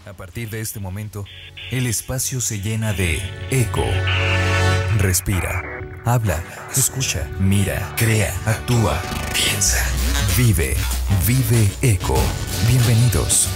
A partir de este momento, el espacio se llena de eco. Respira, habla, escucha, mira, crea, actúa, piensa, vive, vive eco. Bienvenidos.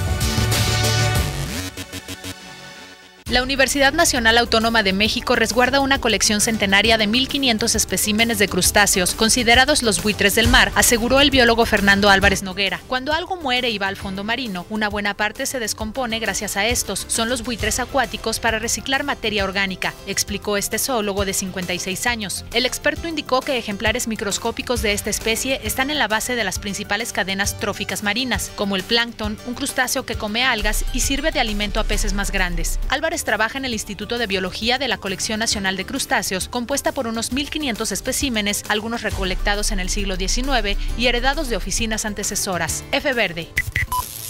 La Universidad Nacional Autónoma de México resguarda una colección centenaria de 1,500 especímenes de crustáceos, considerados los buitres del mar, aseguró el biólogo Fernando Álvarez Noguera. Cuando algo muere y va al fondo marino, una buena parte se descompone gracias a estos. Son los buitres acuáticos para reciclar materia orgánica, explicó este zoólogo de 56 años. El experto indicó que ejemplares microscópicos de esta especie están en la base de las principales cadenas tróficas marinas, como el plancton, un crustáceo que come algas y sirve de alimento a peces más grandes. Álvarez trabaja en el Instituto de Biología de la Colección Nacional de Crustáceos, compuesta por unos 1,500 especímenes, algunos recolectados en el siglo XIX y heredados de oficinas antecesoras. F. Verde.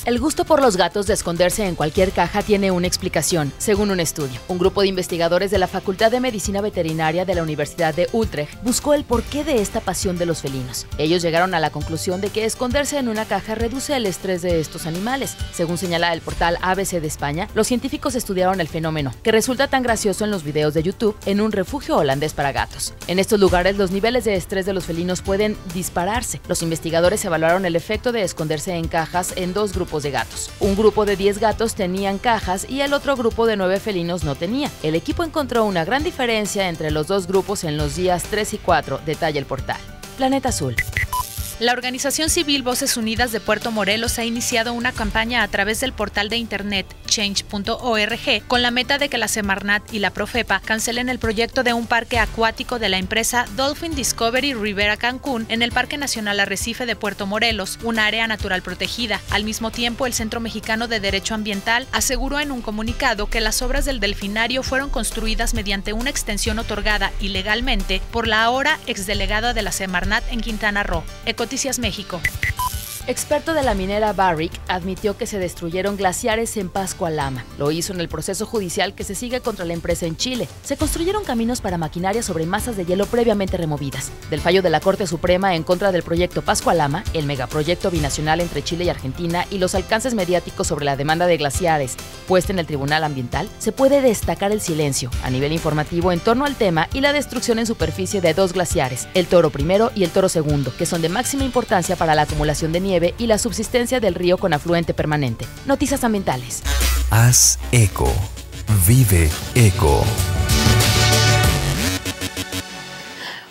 El gusto por los gatos de esconderse en cualquier caja tiene una explicación, según un estudio. Un grupo de investigadores de la Facultad de Medicina Veterinaria de la Universidad de Utrecht buscó el porqué de esta pasión de los felinos. Ellos llegaron a la conclusión de que esconderse en una caja reduce el estrés de estos animales. Según señala el portal ABC de España, los científicos estudiaron el fenómeno, que resulta tan gracioso en los videos de YouTube, en un refugio holandés para gatos. En estos lugares, los niveles de estrés de los felinos pueden dispararse. Los investigadores evaluaron el efecto de esconderse en cajas en dos grupos de gatos. Un grupo de 10 gatos tenían cajas y el otro grupo de 9 felinos no tenía. El equipo encontró una gran diferencia entre los dos grupos en los días 3 y 4, detalla el portal. Planeta Azul. La organización civil Voces Unidas de Puerto Morelos ha iniciado una campaña a través del portal de internet change.org con la meta de que la Semarnat y la Profepa cancelen el proyecto de un parque acuático de la empresa Dolphin Discovery Rivera Cancún en el Parque Nacional Arrecife de Puerto Morelos, un área natural protegida. Al mismo tiempo, el Centro Mexicano de Derecho Ambiental aseguró en un comunicado que las obras del delfinario fueron construidas mediante una extensión otorgada ilegalmente por la ahora exdelegada de la Semarnat en Quintana Roo. Noticias México. Experto de la minera Barrick admitió que se destruyeron glaciares en Pascua Lama. Lo hizo en el proceso judicial que se sigue contra la empresa en Chile. Se construyeron caminos para maquinaria sobre masas de hielo previamente removidas. Del fallo de la Corte Suprema en contra del proyecto Pascua Lama, el megaproyecto binacional entre Chile y Argentina, y los alcances mediáticos sobre la demanda de glaciares puesta en el Tribunal Ambiental, se puede destacar el silencio a nivel informativo en torno al tema y la destrucción en superficie de dos glaciares, el Toro I y el Toro II, que son de máxima importancia para la acumulación de nieve y la subsistencia del río con afluente permanente. Noticias ambientales. Haz eco. Vive eco.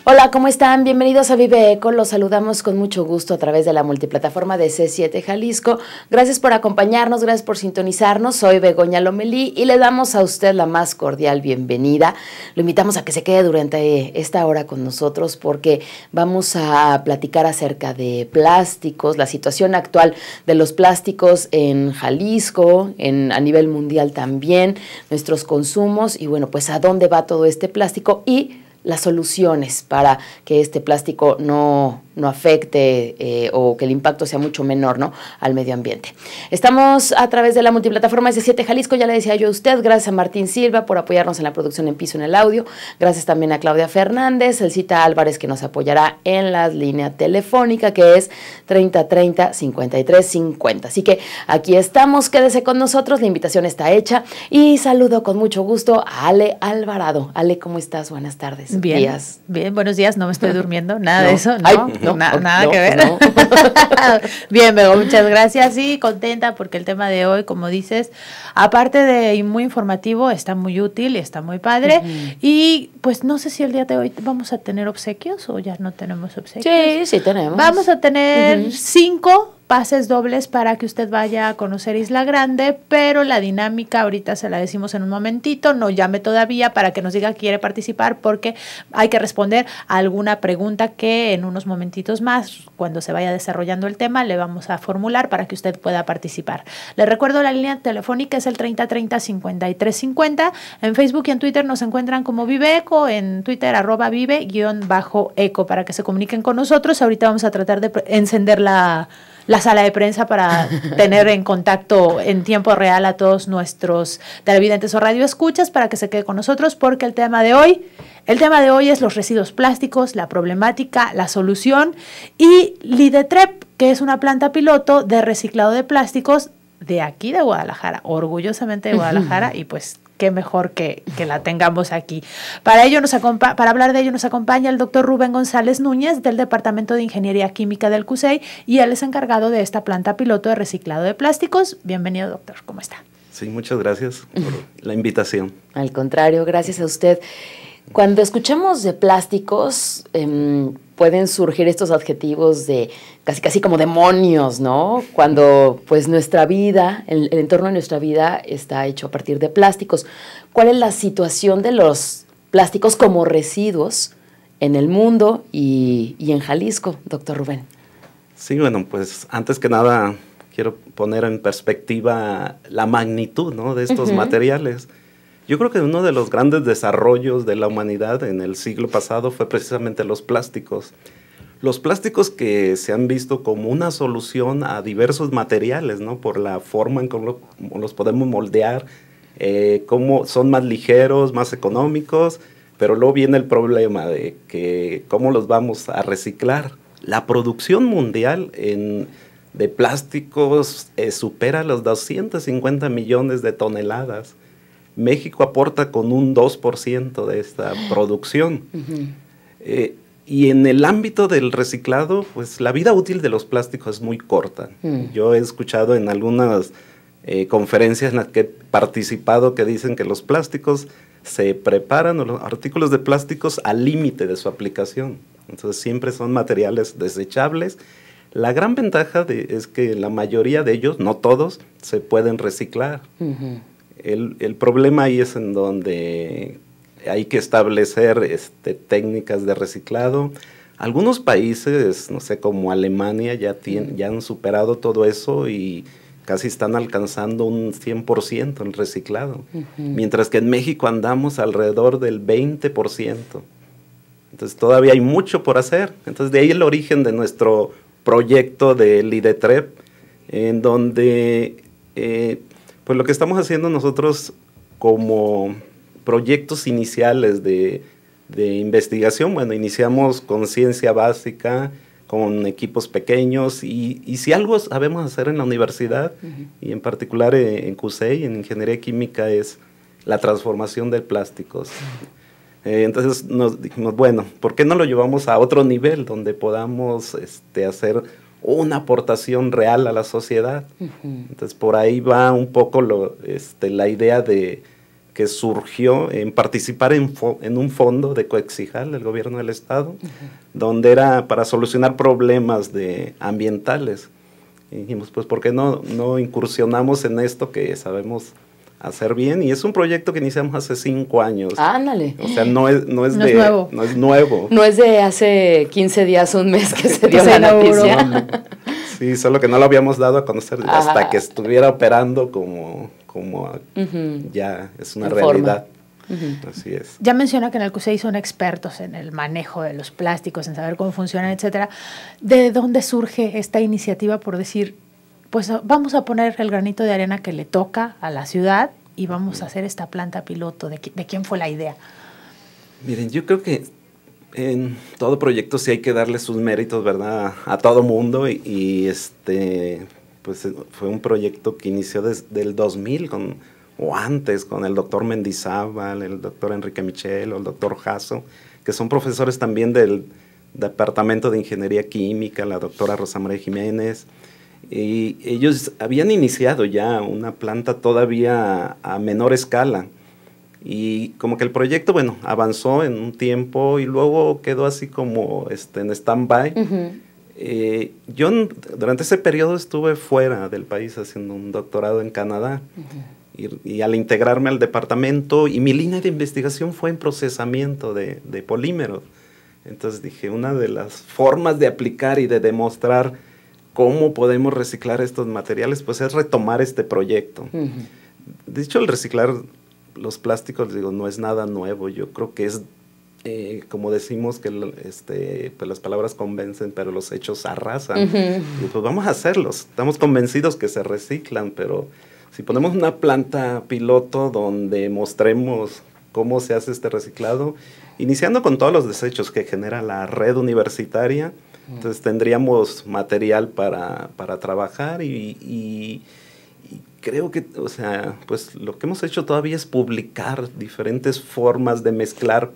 Hola, ¿cómo están? Bienvenidos a Vive Eco. Los saludamos con mucho gusto a través de la multiplataforma de C7 Jalisco. Gracias por acompañarnos, gracias por sintonizarnos. Soy Begoña Lomelí y le damos a usted la más cordial bienvenida. Lo invitamos a que se quede durante esta hora con nosotros porque vamos a platicar acerca de plásticos, la situación actual de los plásticos en Jalisco, a nivel mundial también, nuestros consumos y bueno, pues a dónde va todo este plástico y las soluciones para que este plástico no afecte o que el impacto sea mucho menor, ¿no?, al medio ambiente. Estamos a través de la multiplataforma C7 Jalisco, ya le decía yo a usted, gracias a Martín Silva por apoyarnos en la producción en piso en el audio, gracias también a Claudia Fernández, Elcita Álvarez que nos apoyará en la línea telefónica que es 3030-5350. Así que aquí estamos, quédese con nosotros, la invitación está hecha y saludo con mucho gusto a Ale Alvarado. Ale, ¿cómo estás? Buenas tardes. Bien, días. Bien, buenos días, no me estoy durmiendo, nada de eso, ¿no? Ay, nada que ver. No. Bien, Bego, muchas gracias y contenta porque el tema de hoy, como dices, aparte de muy informativo, está muy útil, está muy padre y pues no sé si el día de hoy vamos a tener obsequios o ya no tenemos obsequios. Sí tenemos. Vamos a tener 5 pases dobles para que usted vaya a conocer Isla Grande, pero la dinámica ahorita se la decimos en un momentito, no llame todavía para que nos diga que quiere participar porque hay que responder a alguna pregunta que en unos momentitos más, cuando se vaya desarrollando el tema, le vamos a formular para que usted pueda participar. Le recuerdo la línea telefónica es el 3030-5350, en Facebook y en Twitter nos encuentran como Vive Eco, en Twitter @vive_eco para que se comuniquen con nosotros. Ahorita vamos a tratar de encender la sala de prensa para tener en contacto en tiempo real a todos nuestros televidentes o radioescuchas para que se quede con nosotros porque el tema de hoy es los residuos plásticos, la problemática, la solución y Lidetrep, que es una planta piloto de reciclado de plásticos de aquí de Guadalajara, orgullosamente de Guadalajara, y pues qué mejor que la tengamos aquí. Para hablar de ello nos acompaña el doctor Rubén González Núñez del Departamento de Ingeniería Química del CUSEI, y él es encargado de esta planta piloto de reciclado de plásticos. Bienvenido, doctor, ¿cómo está? Sí, muchas gracias por la invitación. Al contrario, gracias a usted. Cuando escuchamos de plásticos, pueden surgir estos adjetivos de casi como demonios, ¿no? Cuando pues nuestra vida, el entorno de nuestra vida está hecho a partir de plásticos. ¿Cuál es la situación de los plásticos como residuos en el mundo y en Jalisco, doctor Rubén? Sí, bueno, pues antes que nada quiero poner en perspectiva la magnitud, ¿no?, de estos materiales. Yo creo que uno de los grandes desarrollos de la humanidad en el siglo pasado fue precisamente los plásticos. Los plásticos que se han visto como una solución a diversos materiales, ¿no?, por la forma en cómo los podemos moldear, cómo son más ligeros, más económicos, pero luego viene el problema de que cómo los vamos a reciclar. La producción mundial de plásticos supera los 250 millones de toneladas. México aporta con un 2% de esta producción. Y en el ámbito del reciclado, pues la vida útil de los plásticos es muy corta. Yo he escuchado en algunas conferencias en las que he participado que dicen que los plásticos se preparan, o los artículos de plásticos, al límite de su aplicación. Entonces siempre son materiales desechables. La gran ventaja es que la mayoría de ellos, no todos, se pueden reciclar. El problema ahí es en donde hay que establecer técnicas de reciclado. Algunos países, no sé, como Alemania, ya han superado todo eso y casi están alcanzando un 100% en reciclado. Mientras que en México andamos alrededor del 20%. Entonces todavía hay mucho por hacer. Entonces de ahí el origen de nuestro proyecto del IDETREP, en donde pues lo que estamos haciendo nosotros como proyectos iniciales de investigación, bueno, iniciamos con ciencia básica, con equipos pequeños, y si algo sabemos hacer en la universidad, y en particular en CUSEI, en Ingeniería Química, es la transformación de plásticos. Entonces nos dijimos, bueno, ¿por qué no lo llevamos a otro nivel donde podamos hacer una aportación real a la sociedad? Entonces por ahí va un poco la idea de que surgió en participar en un fondo de Coexijal del gobierno del estado, donde era para solucionar problemas ambientales. Y dijimos, pues ¿por qué no incursionamos en esto que sabemos hacer bien? Y es un proyecto que iniciamos hace 5 años. Ándale. O sea, no es nuevo. No es nuevo. No es de hace 15 días, un mes que se dio la noticia. Sí, solo que no lo habíamos dado a conocer hasta que estuviera operando como ya es una realidad. Así es. Ya menciona que en el CUSEI son expertos en el manejo de los plásticos, en saber cómo funcionan, etcétera. ¿De dónde surge esta iniciativa por decir, pues vamos a poner el granito de arena que le toca a la ciudad y vamos a hacer esta planta piloto? ¿De quién fue la idea? Miren, yo creo que en todo proyecto sí hay que darle sus méritos, ¿verdad?, a todo mundo, pues fue un proyecto que inició desde el 2000 o antes con el doctor Mendizábal, el doctor Enrique Michel o el doctor Jasso, que son profesores también del Departamento de Ingeniería Química, la doctora Rosa María Jiménez, y ellos habían iniciado ya una planta todavía a menor escala. Y como que el proyecto, bueno, avanzó en un tiempo y luego quedó así como en stand-by. Yo durante ese periodo estuve fuera del país haciendo un doctorado en Canadá. Y al integrarme al departamento, y mi línea de investigación fue en procesamiento de polímeros. Entonces dije, una de las formas de aplicar y de demostrar cómo podemos reciclar estos materiales, pues es retomar este proyecto. De hecho, el reciclar los plásticos, digo, no es nada nuevo. Yo creo que es, como decimos, que pues las palabras convencen, pero los hechos arrasan. Y pues vamos a hacerlos. Estamos convencidos que se reciclan, pero si ponemos una planta piloto donde mostremos cómo se hace este reciclado, iniciando con todos los desechos que genera la red universitaria, entonces tendríamos material para trabajar y creo que, o sea, pues lo que hemos hecho todavía es publicar diferentes formas de mezclar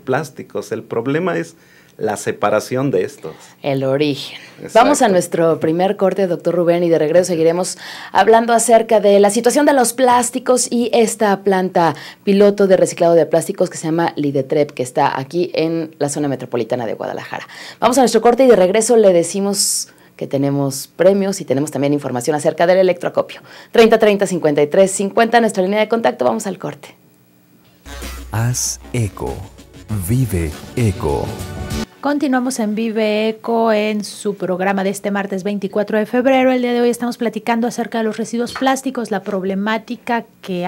plásticos. El problema es la separación de estos. El origen. Exacto. Vamos a nuestro primer corte, doctor Rubén, y de regreso seguiremos hablando acerca de la situación de los plásticos y esta planta piloto de reciclado de plásticos que se llama Lidetrep, que está aquí en la zona metropolitana de Guadalajara. Vamos a nuestro corte y de regreso le decimos que tenemos premios y tenemos también información acerca del electroacopio. 3030-5350, nuestra línea de contacto. Vamos al corte. Haz eco. Vive eco. Continuamos en Vive Eco en su programa de este martes 24 de febrero. El día de hoy estamos platicando acerca de los residuos plásticos, la problemática que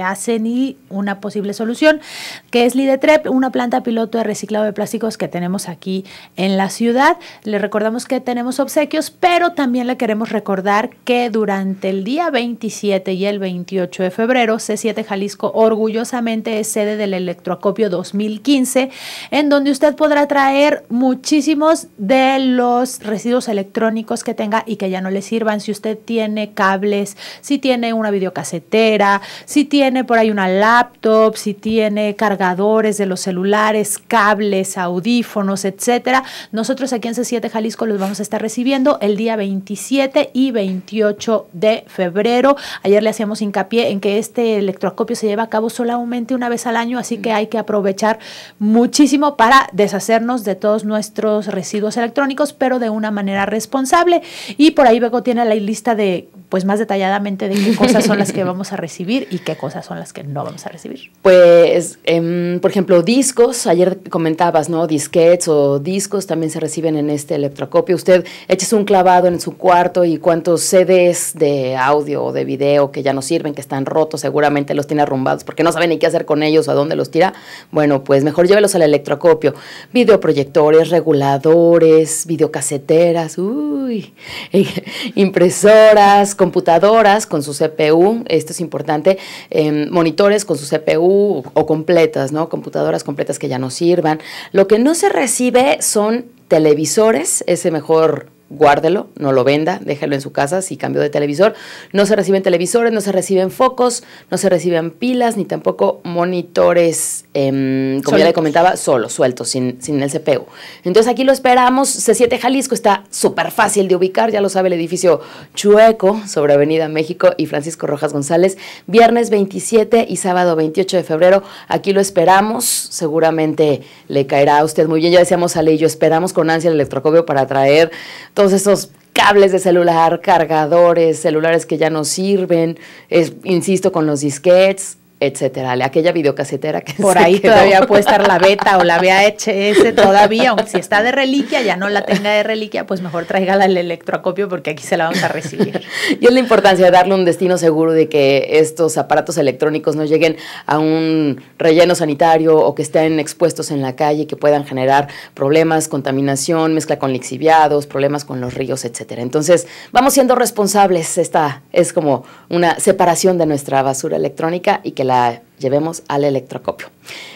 hacen y una posible solución, que es Lidetrep, una planta piloto de reciclado de plásticos que tenemos aquí en la ciudad. Le recordamos que tenemos obsequios, pero también le queremos recordar que durante el día 27 y el 28 de febrero, C7 Jalisco orgullosamente es sede del Electroacopio 2015, en donde usted podrá traer muchísimos de los residuos electrónicos que tenga y que ya no le sirvan. Si usted tiene cables, si tiene una videocasetera, si tiene por ahí una laptop, si tiene cargadores de los celulares, cables, audífonos, etcétera. Nosotros aquí en C7 Jalisco los vamos a estar recibiendo el día 27 y 28 de febrero. Ayer le hacíamos hincapié en que este electroacopio se lleva a cabo solamente una vez al año, así que hay que aprovechar muchísimo para deshacernos de todos nuestros residuos electrónicos, pero de una manera responsable. Y por ahí Bego tiene la lista de, pues más detalladamente, de qué cosas son las que vamos a recibir y qué cosas son las que no vamos a recibir. Pues, por ejemplo, discos, ayer comentabas, ¿no? Disquetes o discos también se reciben en este electroacopio. Usted échese un clavado en su cuarto y cuántos CDs de audio o de video que ya no sirven, que están rotos, seguramente los tiene arrumbados porque no sabe ni qué hacer con ellos o a dónde los tira. Bueno, pues mejor llévelos al electroacopio. Videoproyectores, reguladores, videocaseteras, impresoras, computadoras con su CPU, esto es importante, monitores con su CPU o completas, ¿no? Computadoras completas que ya no sirvan. Lo que no se recibe son televisores, ese mejor guárdelo, no lo venda, déjelo en su casa si cambió de televisor. No se reciben televisores, no se reciben focos, no se reciben pilas, ni tampoco monitores, como ya le comentaba, sueltos, sin el CPU. Entonces aquí lo esperamos. C7 Jalisco está súper fácil de ubicar, ya lo sabe, el edificio Chueco, sobre Avenida México y Francisco Rojas González, viernes 27 y sábado 28 de febrero. Aquí lo esperamos, seguramente le caerá a usted muy bien. Ya decíamos, Ale y yo, esperamos con ansia el electroacopio para traer todos esos cables de celular, cargadores, celulares que ya no sirven, insisto, con los disquetes, etcétera, aquella videocasetera que por ahí quedó. Todavía puede estar la beta o la VHS todavía, aunque si está de reliquia, ya no la tenga de reliquia, pues mejor tráigala al electroacopio porque aquí se la vamos a recibir. Y es la importancia de darle un destino seguro de que estos aparatos electrónicos no lleguen a un relleno sanitario o que estén expuestos en la calle, que puedan generar problemas, contaminación, mezcla con lixiviados, problemas con los ríos, etcétera. Entonces, vamos siendo responsables. Esta es como una separación de nuestra basura electrónica y que la llevemos al electroacopio.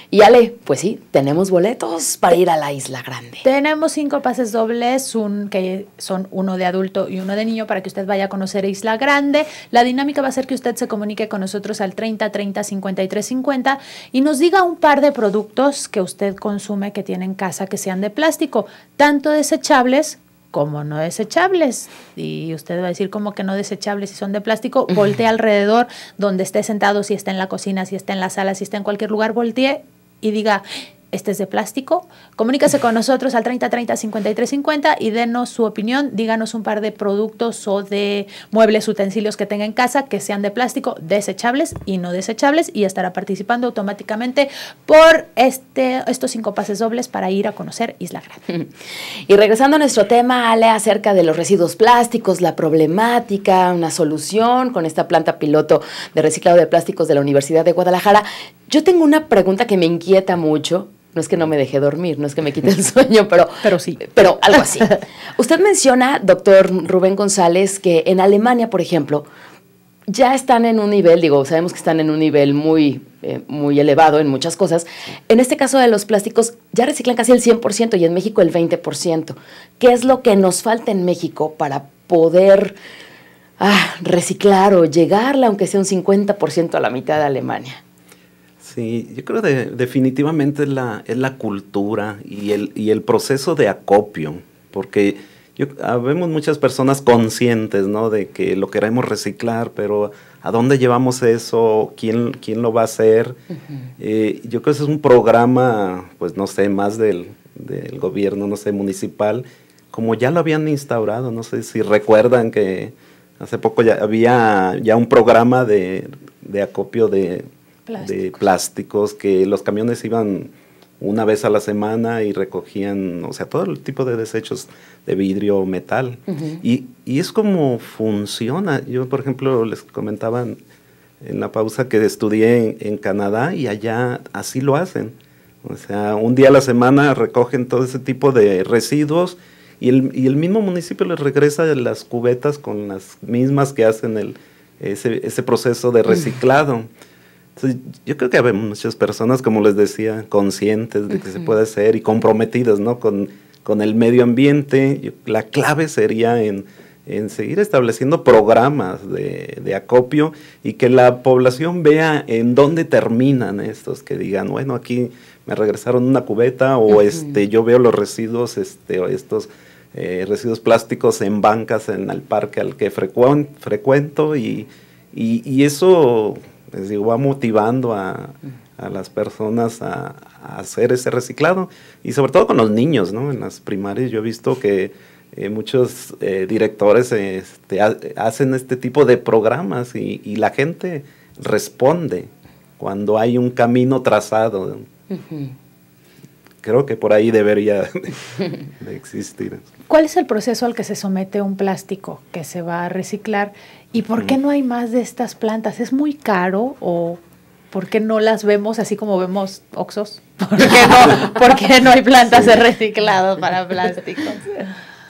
Y Ale, pues sí, tenemos boletos para ir a la Isla Grande. Tenemos 5 pases dobles, que son uno de adulto y uno de niño, para que usted vaya a conocer Isla Grande. La dinámica va a ser que usted se comunique con nosotros al 3030-5350 y nos diga un par de productos que usted consume que tiene en casa que sean de plástico, tanto desechables como no desechables. Y usted va a decir, ¿cómo que no desechables si son de plástico? Voltee alrededor donde esté sentado, si está en la cocina, si está en la sala, si está en cualquier lugar, voltee y diga, este es de plástico. Comuníquese con nosotros al 3030-5350 y denos su opinión. Díganos un par de productos o de muebles, utensilios que tenga en casa que sean de plástico, desechables y no desechables, y estará participando automáticamente por estos 5 pases dobles para ir a conocer Isla Grande. Y regresando a nuestro tema, Ale, acerca de los residuos plásticos, la problemática, una solución con esta planta piloto de reciclado de plásticos de la Universidad de Guadalajara. Yo tengo una pregunta que me inquieta mucho. No es que no me deje dormir, no es que me quite el sueño, pero sí. Pero algo así. Usted menciona, doctor Rubén González, que en Alemania, por ejemplo, ya están en un nivel, sabemos que están en un nivel muy elevado en muchas cosas. En este caso de los plásticos, ya reciclan casi el 100% y en México el 20%. ¿Qué es lo que nos falta en México para poder reciclar o llegarle, aunque sea un 50% a la mitad de Alemania? Sí, yo creo que definitivamente es la cultura y el proceso de acopio, porque vemos muchas personas conscientes, ¿no?, de que lo queremos reciclar, pero ¿a dónde llevamos eso? ¿Quién lo va a hacer? Yo creo que ese es un programa, pues no sé, más del gobierno, no sé, municipal, como ya lo habían instaurado. No sé si recuerdan que hace poco ya había un programa de acopio de plásticos, que los camiones iban una vez a la semana y recogían, o sea, todo el tipo de desechos de vidrio o metal. Y es como funciona. Yo, por ejemplo, les comentaba en la pausa que estudié en Canadá, y allá así lo hacen. O sea, un día a la semana recogen todo ese tipo de residuos y el mismo municipio les regresa las cubetas con las mismas que hacen ese proceso de reciclado. Entonces, yo creo que hay muchas personas, como les decía, conscientes de que se puede hacer y comprometidas, ¿no?, con el medio ambiente. La clave sería en seguir estableciendo programas de acopio y que la población vea en dónde terminan estos, que digan, bueno, aquí me regresaron una cubeta, o yo veo los residuos, o estos residuos plásticos en bancas en el parque al que frecuento, y eso, les digo, va motivando a las personas a hacer ese reciclado, y sobre todo con los niños, ¿no? En las primarias yo he visto que muchos directores hacen este tipo de programas, y la gente responde cuando hay un camino trazado. Creo que por ahí debería de existir. ¿Cuál es el proceso al que se somete un plástico que se va a reciclar? ¿Y por qué no hay más de estas plantas? ¿Es muy caro o por qué no las vemos así como vemos Oxxos? ¿Por qué no hay plantas de reciclado para plásticos?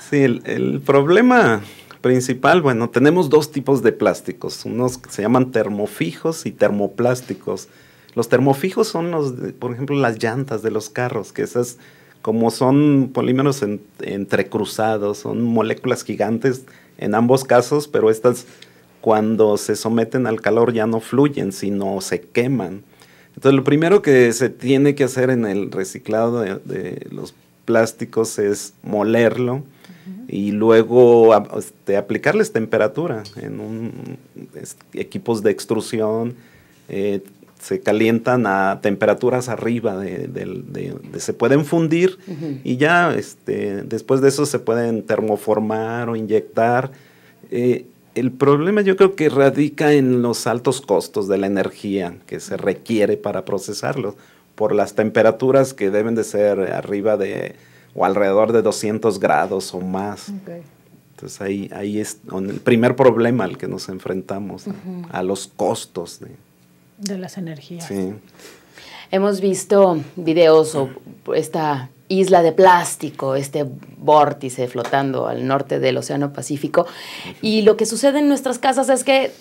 Sí, el problema principal, bueno, tenemos dos tipos de plásticos. Unos que se llaman termofijos y termoplásticos. Los termofijos son por ejemplo, las llantas de los carros, que esas, como son polímeros entrecruzados, son moléculas gigantes en ambos casos, pero estas, cuando se someten al calor, ya no fluyen, sino se queman. Entonces, lo primero que se tiene que hacer en el reciclado de los plásticos es molerlo, y luego aplicarles temperatura en equipos de extrusión. Se calientan a temperaturas arriba se pueden fundir, y ya después de eso se pueden termoformar o inyectar. El problema yo creo que radica en los altos costos de la energía que se requiere para procesarlos, por las temperaturas que deben de ser arriba o alrededor de 200 grados o más. Okay. Entonces ahí es el primer problema al que nos enfrentamos, a los costos de las energías. Sí. Hemos visto videos o esta isla de plástico, este vórtice flotando al norte del Océano Pacífico, y lo que sucede en nuestras casas es que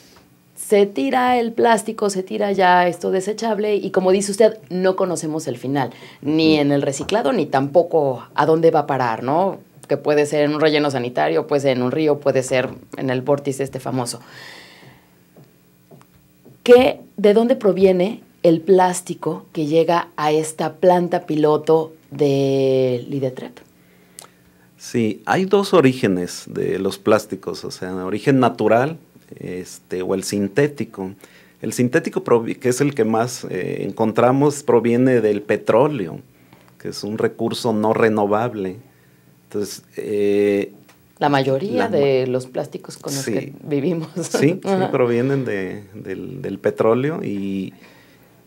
se tira el plástico, se tira ya esto desechable, y como dice usted, no conocemos el final, ni en el reciclado, ni tampoco a dónde va a parar, ¿no? Que puede ser en un relleno sanitario, puede ser en un río, puede ser en el vórtice famoso. ¿De dónde proviene el plástico que llega a esta planta piloto de Lidetrept? Sí, hay dos orígenes de los plásticos, o sea, origen natural o el sintético. El sintético, que es el que más encontramos, proviene del petróleo, que es un recurso no renovable. Entonces, la mayoría de los plásticos con los que vivimos. Sí, provienen del petróleo, y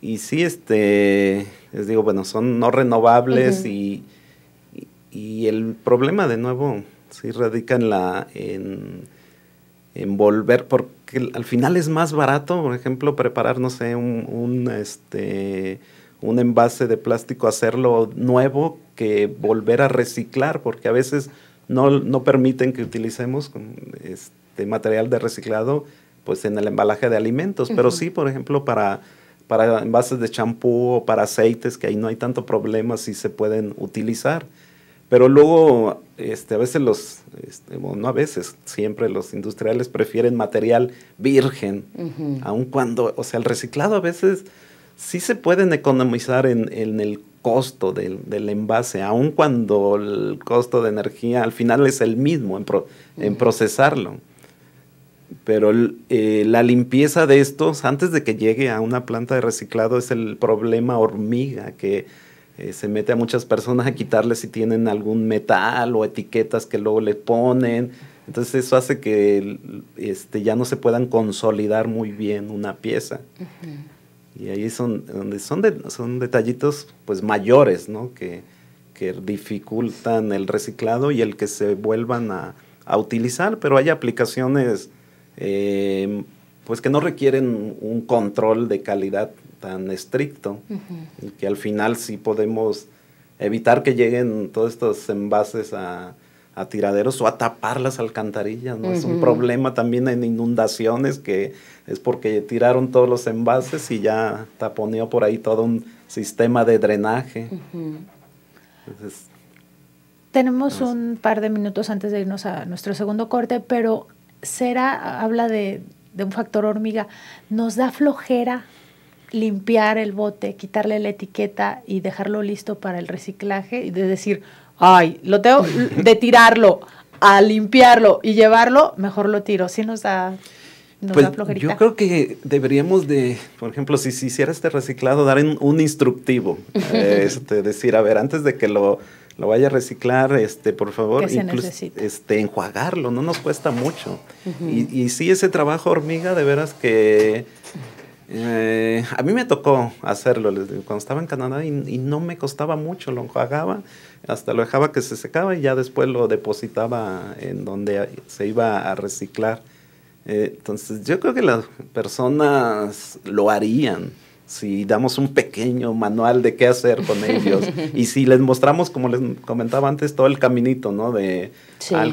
sí, les digo, bueno, son no renovables, y el problema, de nuevo, sí radica en volver, porque al final es más barato, por ejemplo, preparar, no sé, un envase de plástico, hacerlo nuevo, que volver a reciclar, porque a veces no permiten que utilicemos material de reciclado pues en el embalaje de alimentos, pero sí, por ejemplo, para envases de champú o para aceites, que ahí no hay tanto problema, sí se pueden utilizar. Pero luego, a veces no a veces, siempre los industriales prefieren material virgen, aun cuando, o sea, el reciclado a veces sí se pueden economizar en el costo del envase, aun cuando el costo de energía al final es el mismo en procesarlo. Pero la limpieza de estos, antes de que llegue a una planta de reciclado, es el problema hormiga, que se mete a muchas personas a quitarle si tienen algún metal o etiquetas que luego le ponen. Entonces eso hace que ya no se puedan consolidar muy bien una pieza. Y ahí son detallitos pues mayores, ¿no? que dificultan el reciclado y el que se vuelvan a utilizar, pero hay aplicaciones pues que no requieren un control de calidad tan estricto, y que al final sí podemos evitar que lleguen todos estos envases a tiraderos o a tapar las alcantarillas, ¿no? Es un problema también en inundaciones, que es porque tiraron todos los envases y ya taponeó por ahí todo un sistema de drenaje. Entonces, tenemos un par de minutos antes de irnos a nuestro segundo corte, pero Cera habla de un factor hormiga. ¿Nos da flojera limpiar el bote, quitarle la etiqueta y dejarlo listo para el reciclaje? Y de decir, ay, lo tengo de tirarlo a limpiarlo y llevarlo, mejor lo tiro. ¿Sí nos da flojerita? Yo creo que deberíamos de, por ejemplo, si se hiciera este reciclado, dar un instructivo. Decir, a ver, antes de que lo vaya a reciclar, por favor, ¿qué se necesita? Enjuagarlo, no nos cuesta mucho. Y sí, ese trabajo hormiga, de veras que a mí me tocó hacerlo, les digo, cuando estaba en Canadá, y no me costaba mucho, lo enjuagaba, hasta lo dejaba que se secaba y ya después lo depositaba en donde se iba a reciclar. Entonces yo creo que las personas lo harían si damos un pequeño manual de qué hacer con ellos y si les mostramos, como les comentaba antes, todo el caminito, ¿no? El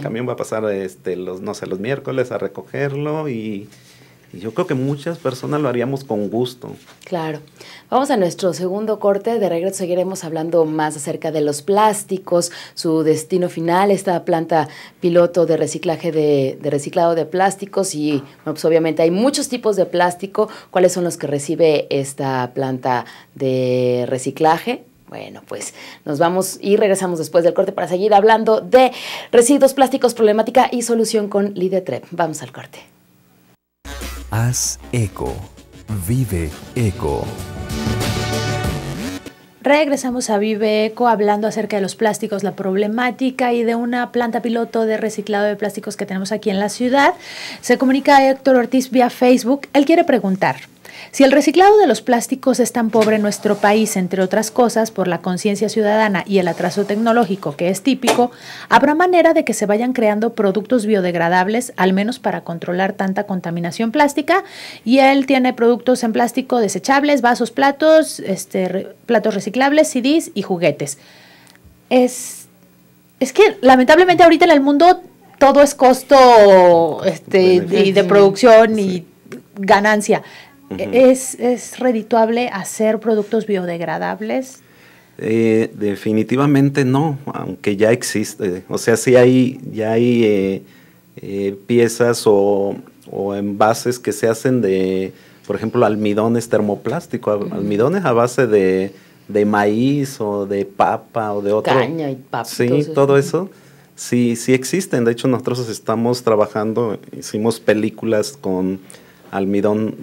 camión va a pasar los miércoles a recogerlo, y yo creo que muchas personas lo haríamos con gusto. Claro. Vamos a nuestro segundo corte. De regreso seguiremos hablando más acerca de los plásticos, su destino final, esta planta piloto de reciclaje de reciclado de plásticos, y bueno, pues obviamente hay muchos tipos de plástico. ¿Cuáles son los que recibe esta planta de reciclaje? Bueno, pues nos vamos y regresamos después del corte para seguir hablando de residuos plásticos, problemática y solución con Lidia Trepp. Vamos al corte. Haz eco. Vive eco. Regresamos a Vive Eco hablando acerca de los plásticos, la problemática, y de una planta piloto de reciclado de plásticos que tenemos aquí en la ciudad. Se comunica Héctor Ortiz vía Facebook. Él quiere preguntar: si el reciclado de los plásticos es tan pobre en nuestro país, entre otras cosas, por la conciencia ciudadana y el atraso tecnológico que es típico, ¿habrá manera de que se vayan creando productos biodegradables, al menos para controlar tanta contaminación plástica? Y él tiene productos en plástico desechables, vasos, platos, platos reciclables, CDs y juguetes. Es que lamentablemente ahorita en el mundo todo es costo de producción y ganancia. ¿Es redituable hacer productos biodegradables? Definitivamente no, aunque ya existe. O sea, sí ya hay piezas o envases que se hacen de, por ejemplo, almidones termoplásticos, almidones a base de maíz o de papa o de otro. Caña y papa. Sí, todo eso. Sí existen. De hecho, nosotros estamos trabajando, hicimos películas con almidón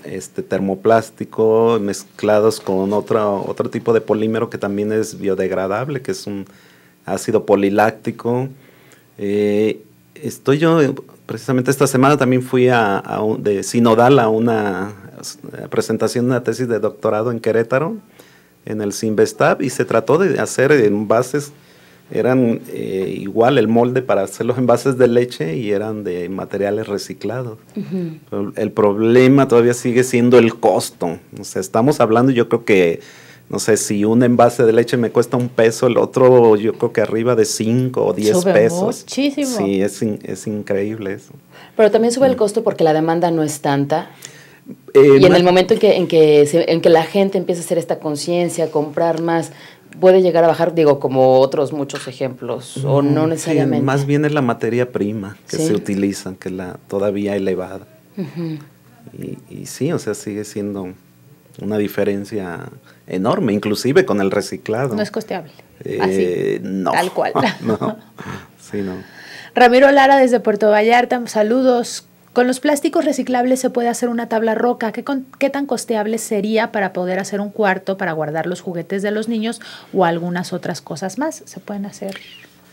termoplástico mezclados con otro tipo de polímero que también es biodegradable, que es un ácido poliláctico. Precisamente esta semana también fui de Sinodal a una presentación de una tesis de doctorado en Querétaro, en el Sinvestab, y se trató de hacer envases. Eran igual el molde para hacer los envases de leche y eran de materiales reciclados. El problema todavía sigue siendo el costo. O sea, estamos hablando, yo creo que, no sé, si un envase de leche me cuesta $1, el otro yo creo que arriba de 5 o 10 pesos. Muchísimo. Sí, es increíble eso. Pero también sube el costo porque la demanda no es tanta. Y en el momento en que la gente empieza a hacer esta conciencia, comprar más, puede llegar a bajar, digo, como otros muchos ejemplos, o no necesariamente? Sí, más bien es la materia prima que ¿Sí? se utiliza, que es la todavía elevada. Ujú. Y sí, o sea, sigue siendo una diferencia enorme, inclusive con el reciclado. No es costeable. Así, no. tal cual. No, sí, no. Ramiro Lara desde Puerto Vallarta, saludos. Con los plásticos reciclables se puede hacer una tabla roca. ¿Qué tan costeable sería para poder hacer un cuarto para guardar los juguetes de los niños o algunas otras cosas más? ¿Se pueden hacer?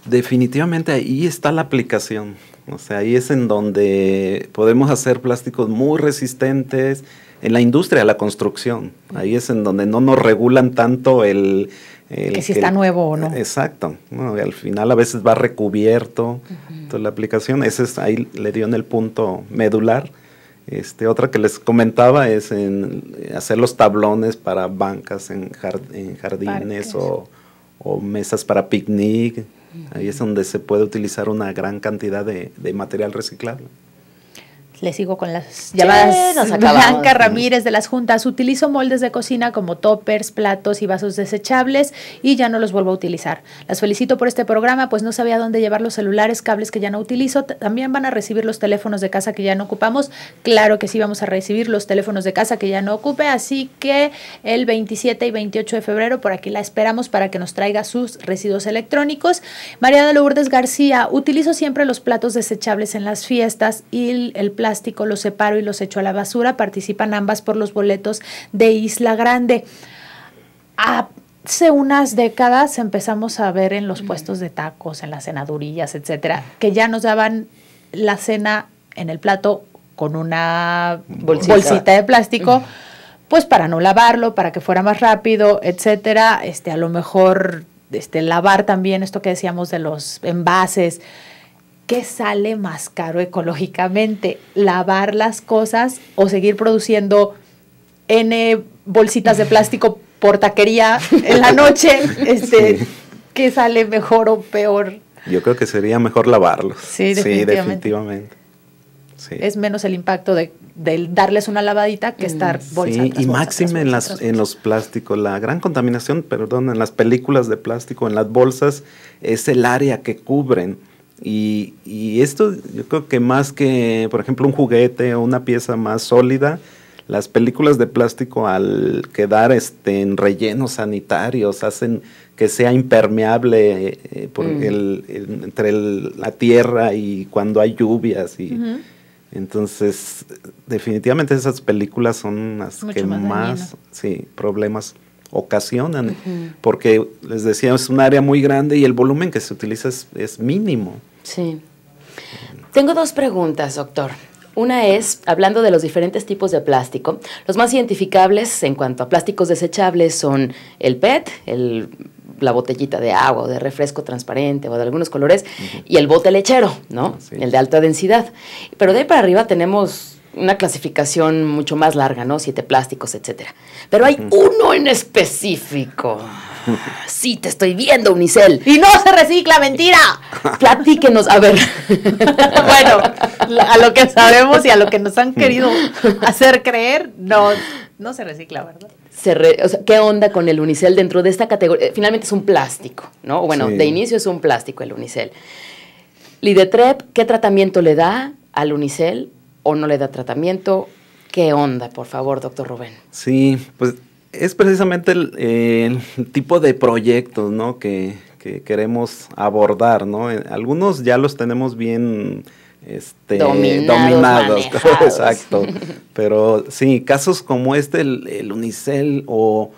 Definitivamente ahí está la aplicación. O sea, ahí es en donde podemos hacer plásticos muy resistentes en la industria, la construcción. Ahí es en donde no nos regulan tanto que si está nuevo o no. Exacto. No, al final a veces va recubierto. Entonces la aplicación, ahí le dio en el punto medular. Otra que les comentaba es en hacer los tablones para bancas en jardines o mesas para picnic. Ahí es donde se puede utilizar una gran cantidad de material reciclable. Le sigo con las llamadas. Blanca Ramírez de las Juntas. Utilizo moldes de cocina como toppers, platos y vasos desechables y ya no los vuelvo a utilizar. Las felicito por este programa, pues no sabía dónde llevar los celulares, cables que ya no utilizo. También van a recibir los teléfonos de casa que ya no ocupamos. Claro que sí vamos a recibir los teléfonos de casa que ya no ocupe, así que el 27 y 28 de febrero por aquí la esperamos para que nos traiga sus residuos electrónicos. María de Lourdes García. Utilizo siempre los platos desechables en las fiestas y el plástico los separo y los echo a la basura. Participan ambas por los boletos de Isla Grande. Hace unas décadas empezamos a ver en los puestos de tacos, en las cenadurías, etcétera, que ya nos daban la cena en el plato con una bolsita de plástico, pues para no lavarlo, para que fuera más rápido, etcétera. A lo mejor lavar también esto que decíamos de los envases. ¿Qué sale más caro ecológicamente? ¿Lavar las cosas o seguir produciendo N bolsitas de plástico por taquería en la noche? ¿Qué sale mejor o peor? Yo creo que sería mejor lavarlos. Sí, definitivamente. Sí. Es menos el impacto de darles una lavadita que estar bolsa. Sí, y máxime en los plásticos. La gran contaminación, en las películas de plástico, en las bolsas, es el área que cubren. Y esto yo creo que más que, por ejemplo, un juguete o una pieza más sólida, las películas de plástico al quedar en rellenos sanitarios hacen que sea impermeable entre la tierra y cuando hay lluvias. Entonces, definitivamente esas películas son las mucho que más problemas ocasionan, porque les decía, es un área muy grande y el volumen que se utiliza es mínimo. Sí. Tengo dos preguntas, doctor. Una es, hablando de los diferentes tipos de plástico, los más identificables en cuanto a plásticos desechables son el PET, la botellita de agua o de refresco transparente o de algunos colores, y el bote lechero, ¿no? Sí. El de alta densidad. Pero de ahí para arriba tenemos una clasificación mucho más larga, ¿no? 7 plásticos, etcétera. Pero hay uno en específico. Sí, te estoy viendo, Unicel. ¡Y no se recicla, mentira! Platíquenos, a ver. Bueno, a lo que sabemos y a lo que nos han querido hacer creer, no se recicla, ¿verdad? O sea, ¿qué onda con el Unicel dentro de esta categoría? Finalmente es un plástico, ¿no? Bueno, de inicio es un plástico el Unicel. Lidetrep, ¿qué tratamiento le da al Unicel o no le da tratamiento? ¿Qué onda, por favor, doctor Rubén? Sí, pues es precisamente el tipo de proyectos, ¿no? que queremos abordar, ¿no? Algunos ya los tenemos bien dominados. Exacto. Pero sí, casos como el Unicel o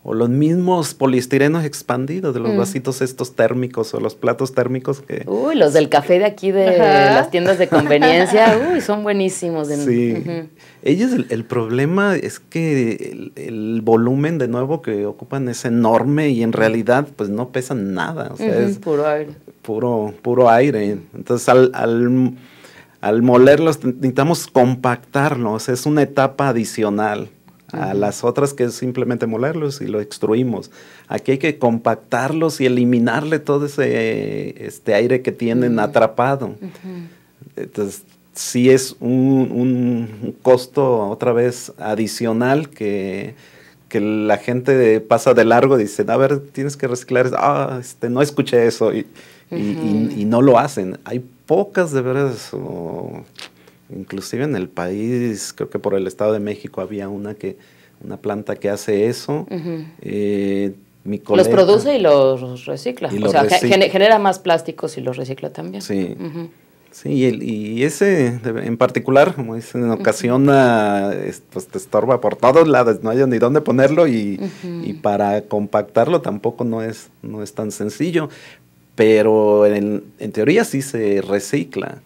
los mismos poliestirenos expandidos de los vasitos estos térmicos o los platos térmicos que... Uy, los del café de aquí de las tiendas de conveniencia, son buenísimos. Sí. Ellos, el problema es que el volumen de nuevo que ocupan es enorme y en realidad pues no pesan nada. O sea, es puro aire. Puro aire. Entonces al molerlos necesitamos compactarlos, es una etapa adicional a las otras que es simplemente molerlos y lo extruimos. Aquí hay que compactarlos y eliminarle todo ese aire que tienen atrapado. Entonces, sí es un costo otra vez adicional que que la gente pasa de largo y dicen, a ver, tienes que reciclar. No escuché eso y no lo hacen. Hay pocas, de veras, inclusive en el país, creo que por el Estado de México había una planta que hace eso. Los produce y los recicla. Genera más plásticos y los recicla también. Sí. Sí, y ese en particular, como dicen, ocasiona, pues te estorba por todos lados, no hay ni dónde ponerlo y para compactarlo tampoco no es tan sencillo, pero en teoría sí se recicla,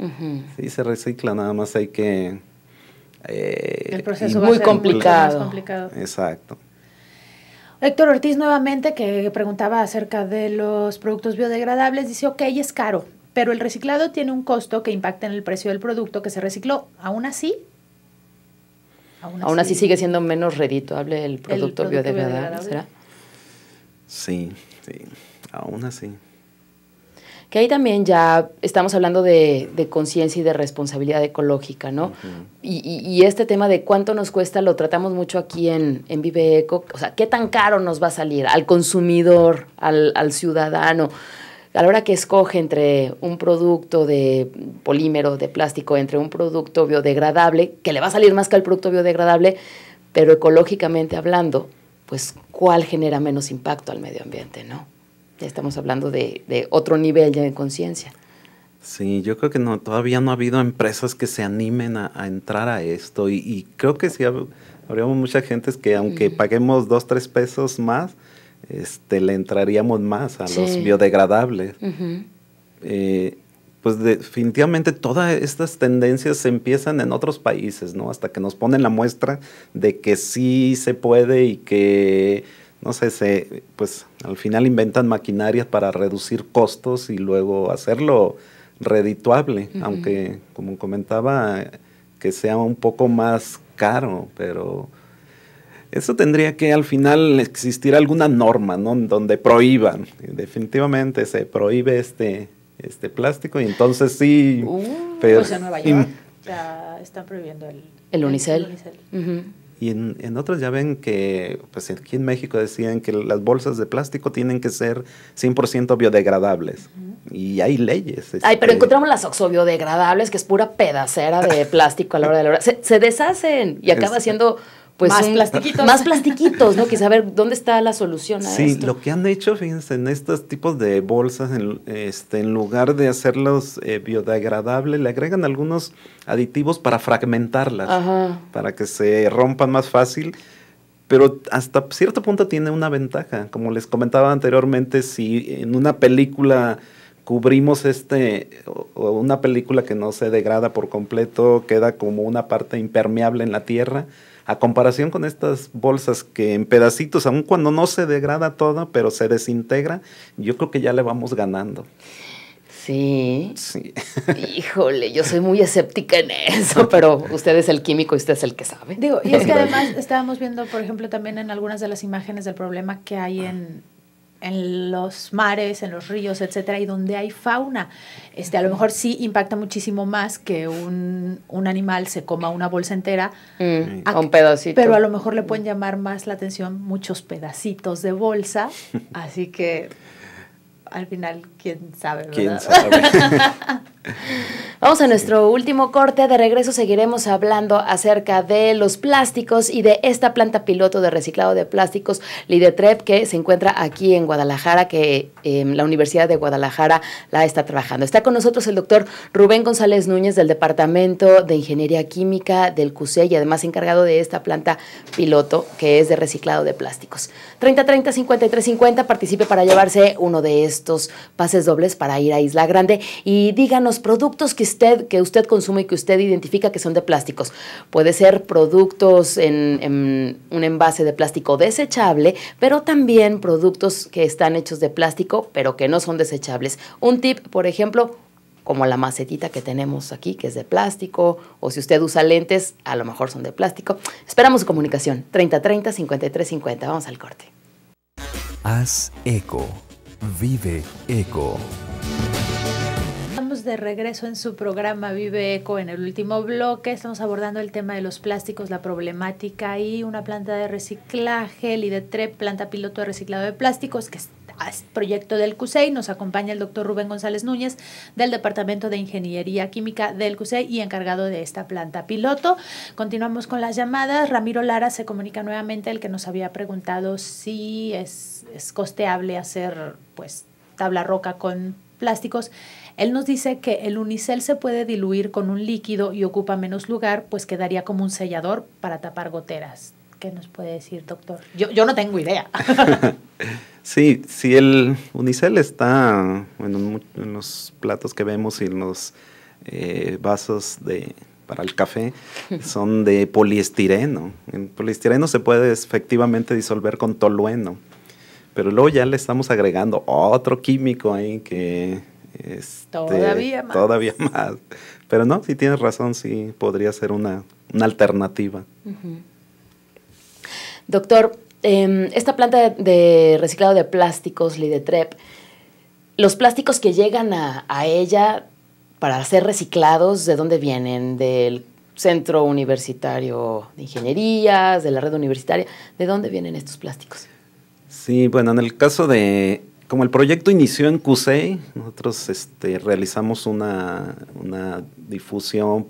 sí se recicla, nada más hay que... el proceso muy complicado. Más complicado. Exacto. Héctor Ortiz nuevamente, que preguntaba acerca de los productos biodegradables, dice, ok, es caro, pero el reciclado tiene un costo que impacta en el precio del producto que se recicló. ¿Aún así? Aún así sigue siendo menos redituable el producto biodegradable, ¿será? Sí, aún así. Que ahí también ya estamos hablando de conciencia y de responsabilidad ecológica, ¿no? Y este tema de cuánto nos cuesta lo tratamos mucho aquí en Vive Eco. O sea, ¿qué tan caro nos va a salir al consumidor, al ciudadano? A la hora que escoge entre un producto de polímero, de plástico, entre un producto biodegradable, que le va a salir más que el producto biodegradable, pero ecológicamente hablando, pues, ¿cuál genera menos impacto al medio ambiente, no? Ya estamos hablando de otro nivel ya de conciencia. Sí, yo creo que todavía no ha habido empresas que se animen a entrar a esto y creo que sí habría mucha gente que aunque paguemos 2-3 pesos más, le entraríamos más a los biodegradables. Pues definitivamente todas estas tendencias se empiezan en otros países, ¿no? Hasta que nos ponen la muestra de que sí se puede y que, no sé, pues al final inventan maquinarias para reducir costos y luego hacerlo redituable, aunque, como comentaba, que sea un poco más caro, pero... Eso tendría que al final existir alguna norma, ¿no? Donde prohíban. Definitivamente se prohíbe este plástico y entonces sí... pero, pues en Nueva York ya están prohibiendo el unicel. Y en otros ya ven que, pues aquí en México decían que las bolsas de plástico tienen que ser 100% biodegradables. Y hay leyes. Pero encontramos las oxobiodegradables, que es pura pedacera de plástico a la hora de la hora. Se deshacen y acaba siendo... Pues más plastiquitos. Más plastiquitos, ¿no? Quizá ver dónde está la solución a esto. Sí, lo que han hecho, fíjense, en estos tipos de bolsas, en lugar de hacerlos biodegradables, le agregan algunos aditivos para fragmentarlas, para que se rompan más fácil. Pero hasta cierto punto tiene una ventaja. Como les comentaba anteriormente, si en una película cubrimos o una película que no se degrada por completo, queda como una parte impermeable en la tierra, a comparación con estas bolsas que en pedacitos, aun cuando no se degrada todo, pero se desintegra, yo creo que ya le vamos ganando. Sí. Híjole, yo soy muy escéptica en eso, pero usted es el químico y usted es el que sabe. Digo, y es que además estábamos viendo, por ejemplo, también en algunas de las imágenes del problema que hay en los mares, en los ríos, etcétera, y donde hay fauna. A lo mejor sí impacta muchísimo más que un animal se coma una bolsa entera. Un pedacito. Pero a lo mejor le pueden llamar más la atención muchos pedacitos de bolsa. Así que al final, quién sabe, ¿verdad? ¿Quién sabe? Vamos a nuestro último corte. De regreso seguiremos hablando acerca de los plásticos y de esta planta piloto de reciclado de plásticos, Lidetrep, que se encuentra aquí en Guadalajara, que la Universidad de Guadalajara la está trabajando. Está con nosotros el doctor Rubén González Núñez del Departamento de Ingeniería Química del CUSEI y además encargado de esta planta piloto que es de reciclado de plásticos. 3030-5350, participe para llevarse uno de estos pases dobles para ir a Isla Grande y díganos productos que usted consume y que usted identifica que son de plásticos. Puede ser productos en un envase de plástico desechable, pero también productos que están hechos de plástico, pero que no son desechables. Un tip, por ejemplo, como la macetita que tenemos aquí, que es de plástico, o si usted usa lentes, a lo mejor son de plástico. Esperamos su comunicación. 3030-5350. Vamos al corte. Haz eco. Vive eco. de regreso en su programa Vive Eco. En el último bloque estamos abordando el tema de los plásticos, la problemática y una planta de reciclaje, el IDETREP, planta piloto de reciclado de plásticos, que es proyecto del CUSEI. Nos acompaña el doctor Rubén González Núñez del Departamento de Ingeniería Química del CUSEI y encargado de esta planta piloto. Continuamos con las llamadas. Ramiro Lara se comunica nuevamente, el que nos había preguntado si es costeable hacer pues tabla roca con plásticos. Él nos dice que el unicel se puede diluir con un líquido y ocupa menos lugar, pues quedaría como un sellador para tapar goteras. ¿Qué nos puede decir, doctor? Yo no tengo idea. Sí, si el unicel está en los platos que vemos y en los vasos para el café, son de poliestireno. El poliestireno se puede efectivamente disolver con tolueno, pero luego ya le estamos agregando otro químico ahí que todavía más. Pero no, si tienes razón, sí podría ser una alternativa. Uh-huh. Doctor, esta planta de reciclado de plásticos, Lidetrep, los plásticos que llegan a ella para ser reciclados, ¿de dónde vienen? ¿Del Centro Universitario de Ingenierías, de la red universitaria? ¿De dónde vienen estos plásticos? Sí, bueno, en el caso de, como el proyecto inició en CUSEI, nosotros realizamos una difusión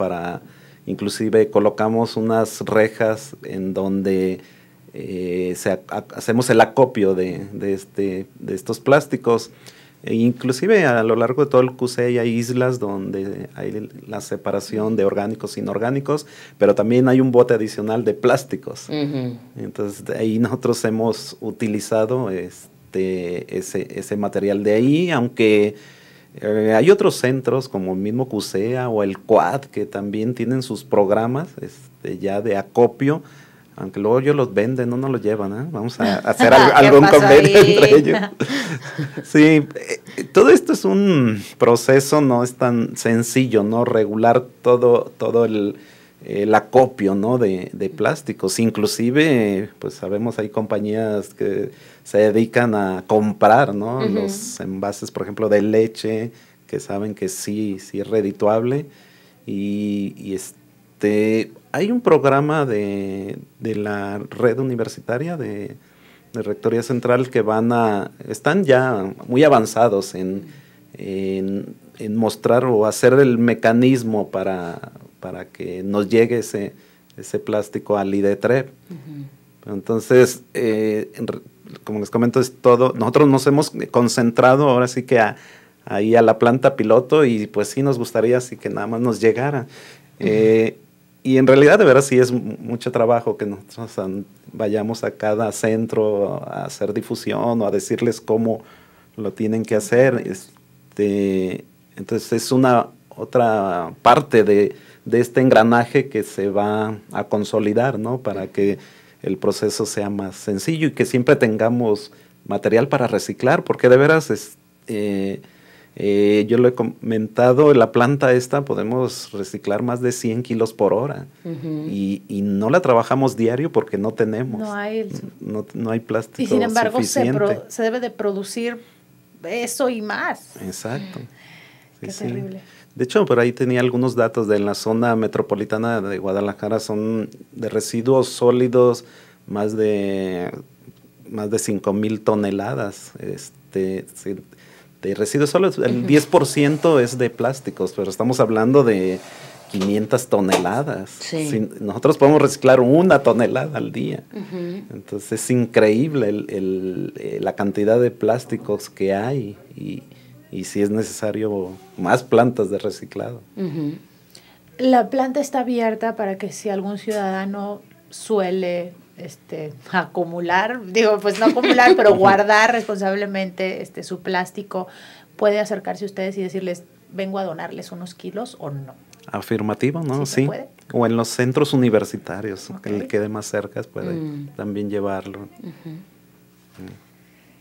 inclusive colocamos unas rejas en donde hacemos el acopio de estos plásticos. Inclusive a lo largo de todo el CUSEI hay islas donde hay la separación de orgánicos e inorgánicos, pero también hay un bote adicional de plásticos. Uh-huh. Entonces ahí nosotros hemos utilizado ese material de ahí, aunque hay otros centros como el mismo CUSEA o el CUAD que también tienen sus programas ya de acopio. Aunque luego ellos los venden, no nos los llevan, ¿eh? Vamos a hacer algún convenio entre ellos. Sí, todo esto es un proceso, no es tan sencillo, ¿no? Regular todo el acopio, ¿no? de plásticos. Inclusive, pues sabemos, hay compañías que se dedican a comprar, ¿no? Uh-huh. Los envases, por ejemplo, de leche, que saben que sí es redituable. Hay un programa de la red universitaria de Rectoría Central que están ya muy avanzados en mostrar o hacer el mecanismo para que nos llegue ese plástico al IDETREP. Uh-huh. Entonces, como les comento, es todo. Nosotros nos hemos concentrado ahora sí que ahí a la planta piloto y pues sí nos gustaría así que nada más nos llegara. Uh-huh. Y en realidad, de veras, sí es mucho trabajo que nosotros vayamos a cada centro a hacer difusión o a decirles cómo lo tienen que hacer. Entonces, es una otra parte de este engranaje que se va a consolidar, ¿no? Para que el proceso sea más sencillo y que siempre tengamos material para reciclar, porque de veras yo lo he comentado, en la planta podemos reciclar más de 100 kilos por hora. Uh-huh. y no la trabajamos diario porque no tenemos. No hay plástico. Y sin embargo suficiente. se debe de producir eso y más. Exacto. Qué terrible. De hecho, por ahí tenía algunos datos de la zona metropolitana de Guadalajara, son de residuos sólidos más de 5,000 toneladas. De residuos sólidos, el 10% es de plásticos, pero estamos hablando de 500 toneladas. Sí. Nosotros podemos reciclar 1 tonelada al día. Uh-huh. Entonces es increíble la cantidad de plásticos que hay y si es necesario más plantas de reciclado. Uh-huh. La planta está abierta para que si algún ciudadano suele acumular, pues no acumular, pero guardar responsablemente su plástico, puede acercarse a ustedes y decirles, vengo a donarles unos kilos o no. Afirmativo, ¿no? Sí. ¿Puede? O en los centros universitarios, okay, que le quede más cerca, puede también llevarlo. Uh-huh.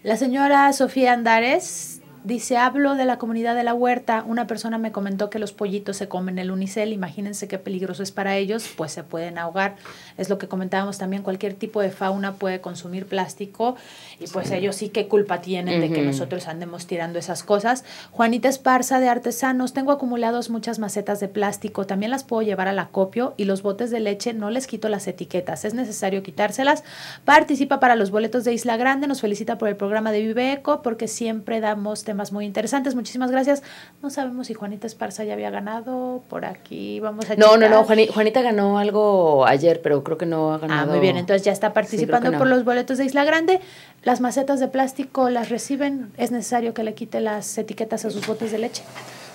La señora Sofía Andares Dice, hablo de la comunidad de la huerta. Una persona me comentó que los pollitos se comen el unicel. Imagínense qué peligroso es para ellos, pues se pueden ahogar. Es lo que comentábamos también, cualquier tipo de fauna puede consumir plástico y pues ellos sí qué culpa tienen de que nosotros andemos tirando esas cosas. Juanita Esparza de Artesanos, tengo acumulados muchas macetas de plástico, también las puedo llevar al acopio y los botes de leche no les quito las etiquetas, es necesario quitárselas. Participa para los boletos de Isla Grande, nos felicita por el programa de Vive Eco porque siempre damos temas muy interesantes. Muchísimas gracias. No sabemos si Juanita Esparza ya había ganado por aquí. Vamos a checar. No. Juanita ganó algo ayer, pero creo que no ha ganado. Muy bien. Entonces ya está participando por los boletos de Isla Grande. Las macetas de plástico las reciben. ¿Es necesario que le quite las etiquetas a sus botes de leche?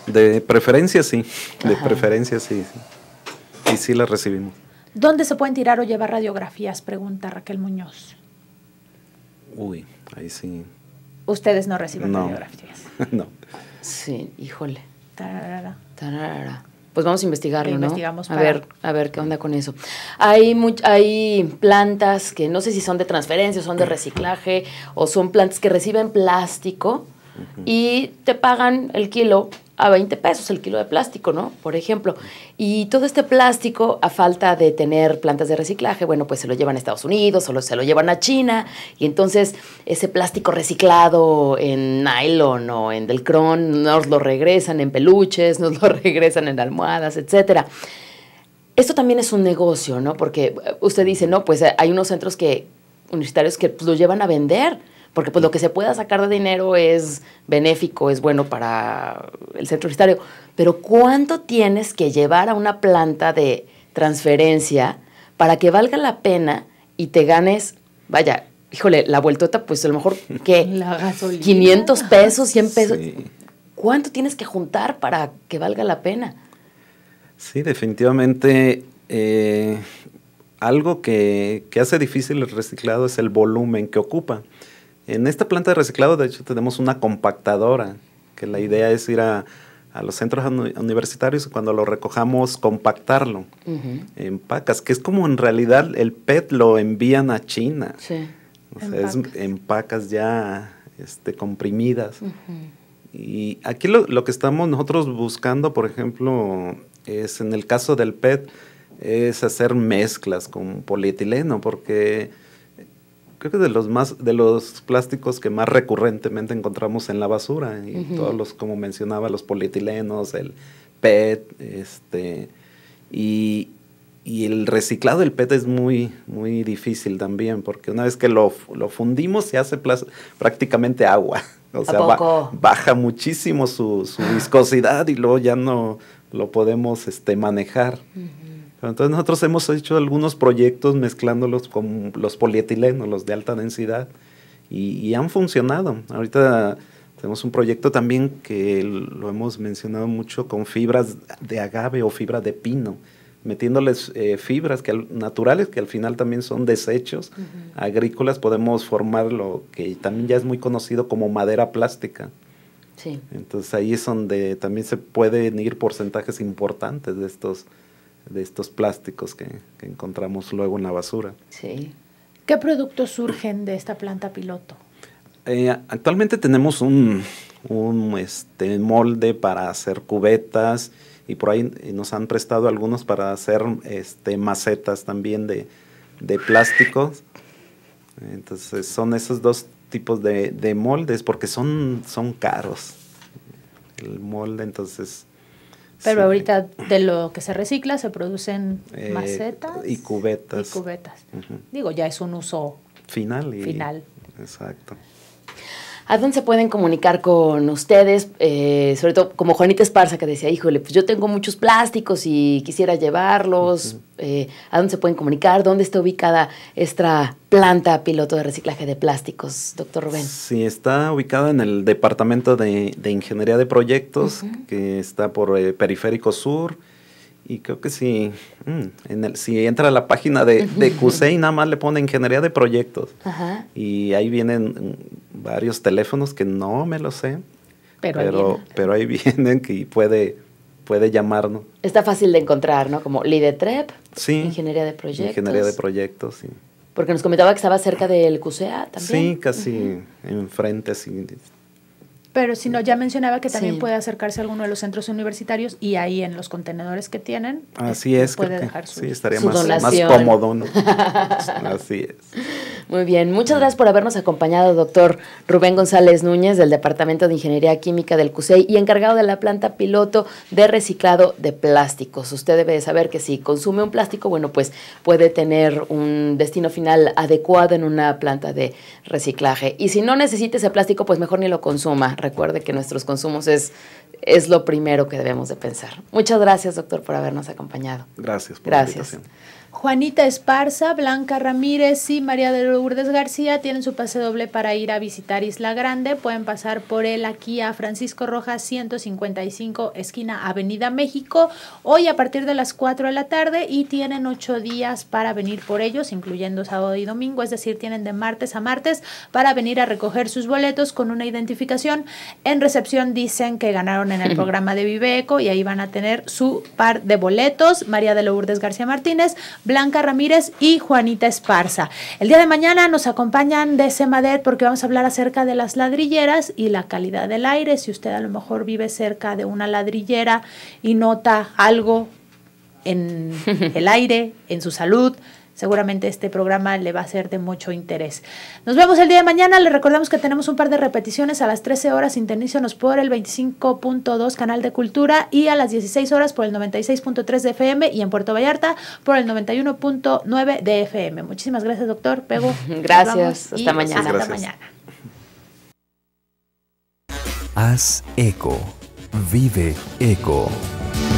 De preferencia sí. De preferencia sí. Y sí las recibimos. ¿Dónde se pueden tirar o llevar radiografías? Pregunta Raquel Muñoz. Uy, ahí sí. Ustedes no reciben radiografías. No. Sí, híjole. Tararara. Pues vamos a investigarlo, ¿no? A ver qué onda con eso. Hay plantas que no sé si son de transferencia, son de reciclaje, o son plantas que reciben plástico y te pagan el kilo a 20 pesos, el kilo de plástico, ¿no? Por ejemplo. Y todo este plástico, a falta de tener plantas de reciclaje, bueno, pues se lo llevan a Estados Unidos o se lo llevan a China, y entonces ese plástico reciclado en nylon o en Delcron nos lo regresan en peluches, nos lo regresan en almohadas, etcétera. Esto también es un negocio, ¿no? Porque usted dice, no, pues hay unos centros universitarios que pues, lo llevan a vender, porque pues lo que se pueda sacar de dinero es benéfico, es bueno para el centro universitario. Pero ¿cuánto tienes que llevar a una planta de transferencia para que valga la pena y te ganes, vaya, híjole, la vueltota, pues a lo mejor, ¿qué? La gasolina. 500 pesos, 100 pesos. Sí. ¿Cuánto tienes que juntar para que valga la pena? Sí, definitivamente algo que hace difícil el reciclado es el volumen que ocupa. En esta planta de reciclado, de hecho, tenemos una compactadora, que la idea es ir a los centros universitarios y cuando lo recojamos, compactarlo en pacas, que es como en realidad el PET lo envían a China. Sí. O sea, es en pacas ya comprimidas. Y aquí lo que estamos nosotros buscando, por ejemplo, es en el caso del PET, es hacer mezclas con polietileno, porque creo que de los plásticos que más recurrentemente encontramos en la basura, y todos los, como mencionaba, los polietilenos, el PET, y el reciclado del PET es muy, muy difícil también, porque una vez que lo fundimos se hace prácticamente agua. O sea, baja muchísimo su viscosidad y luego ya no lo podemos manejar. Entonces nosotros hemos hecho algunos proyectos mezclándolos con los polietilenos, los de alta densidad, y han funcionado. Ahorita tenemos un proyecto también que lo hemos mencionado mucho con fibras de agave o fibra de pino, metiéndoles fibras naturales que al final también son desechos agrícolas, podemos formar lo que también ya es muy conocido como madera plástica. Sí. Entonces ahí es donde también se pueden ir porcentajes importantes de estos plásticos que encontramos luego en la basura. Sí. ¿Qué productos surgen de esta planta piloto? Actualmente tenemos un molde para hacer cubetas, y por ahí nos han prestado algunos para hacer macetas también de plásticos. Entonces son esos dos tipos de moldes, porque son caros el molde, entonces... Pero sí. Ahorita de lo que se recicla se producen macetas y cubetas. Digo, ya es un uso final. Exacto. ¿A dónde se pueden comunicar con ustedes? Sobre todo como Juanita Esparza, que decía, híjole, pues yo tengo muchos plásticos y quisiera llevarlos. ¿A dónde se pueden comunicar? ¿Dónde está ubicada esta planta piloto de reciclaje de plásticos, doctor Rubén? Sí, está ubicada en el Departamento de Ingeniería de Proyectos, que está por Periférico Sur. Y creo que si entra a la página de CUSEI, nada más le pone Ingeniería de Proyectos. Y ahí vienen varios teléfonos que no me lo sé, pero ahí vienen que puede llamarnos. Está fácil de encontrar, ¿no? Como Lidetrep, sí, Ingeniería de Proyectos. Ingeniería de Proyectos, sí. Porque nos comentaba que estaba cerca del CUSEA también. Sí, casi enfrente, sí. Pero si no, ya mencionaba que también Sí. puede acercarse a alguno de los centros universitarios y ahí en los contenedores que tienen, Así es, puede creo que dejar su... sí, estaría su más donación. cómodo, ¿no? Así es. Muy bien, muchas gracias por habernos acompañado, doctor Rubén González Núñez, del Departamento de Ingeniería Química del CUSEI y encargado de la planta piloto de reciclado de plásticos. Usted debe de saber que si consume un plástico, bueno, pues puede tener un destino final adecuado en una planta de reciclaje. Y si no necesita ese plástico, pues mejor ni lo consuma. Recuerde que nuestros consumos es lo primero que debemos de pensar. Muchas gracias, doctor, por habernos acompañado. Gracias por la Gracias. invitación. Juanita Esparza, Blanca Ramírez y María de Lourdes García tienen su pase doble para ir a visitar Isla Grande. Pueden pasar por él aquí a Francisco Rojas 155, esquina Avenida México, hoy a partir de las 4 de la tarde, y tienen 8 días para venir por ellos, incluyendo sábado y domingo, es decir, tienen de martes a martes para venir a recoger sus boletos con una identificación. En recepción dicen que ganaron en el programa de Vive Eco y ahí van a tener su par de boletos. María de Lourdes García Martínez, Blanca Ramírez y Juanita Esparza. El día de mañana nos acompañan de Semadet porque vamos a hablar acerca de las ladrilleras y la calidad del aire. Si usted a lo mejor vive cerca de una ladrillera y nota algo en el aire, en su salud, seguramente este programa le va a ser de mucho interés. Nos vemos el día de mañana. Les recordamos que tenemos un par de repeticiones a las 13 horas. Sintonízanos por el 25.2 Canal de Cultura y a las 16 horas por el 96.3 de FM y en Puerto Vallarta por el 91.9 de FM. Muchísimas gracias, doctor Pego. Gracias. Hasta mañana. Hasta Gracias. mañana. Haz eco. Vive eco.